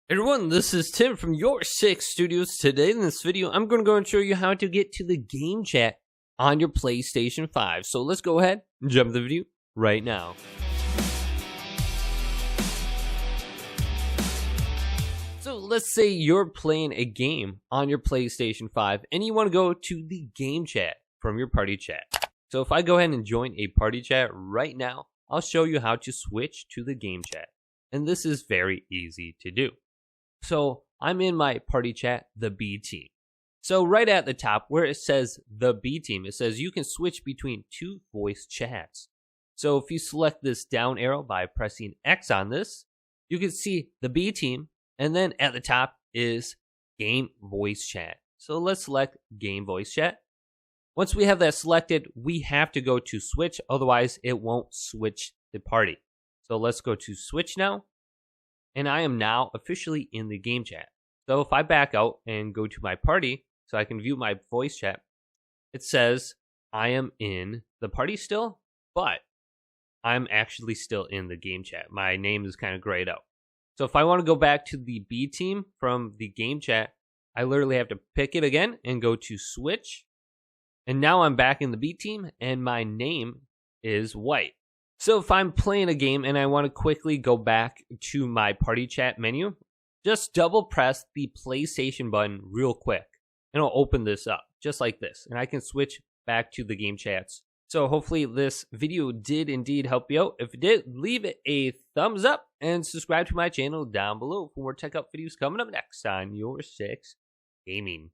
Everyone, this is Tim from YourSixStudios. Today in this video, I'm going to go and show you how to get to the game chat on your PlayStation 5. So let's go ahead and jump into the video right now. So let's say you're playing a game on your PlayStation 5 and you want to go to the game chat from your party chat. So if I go ahead and join a party chat right now, I'll show you how to switch to the game chat. And this is very easy to do. So I'm in my party chat, the B team. So right at the top where it says the B team, it says you can switch between two voice chats. So if you select this down arrow by pressing X on this, you can see the B team, and then at the top is game voice chat. So let's select game voice chat. Once we have that selected, we have to go to switch, otherwise it won't switch the party. So let's go to switch now. And I am now officially in the game chat. So if I back out and go to my party so I can view my voice chat, it says I am in the party still, but I'm actually still in the game chat. My name is kind of grayed out. So if I want to go back to the B team from the game chat, I literally have to pick it again and go to switch. And now I'm back in the B team and my name is white. So if I'm playing a game and I want to quickly go back to my party chat menu, just double press the PlayStation button real quick and it'll open this up just like this. And I can switch back to the game chats. So hopefully this video did indeed help you out. If it did, leave it a thumbs up and subscribe to my channel down below for more tech up videos coming up next on YourSixGaming.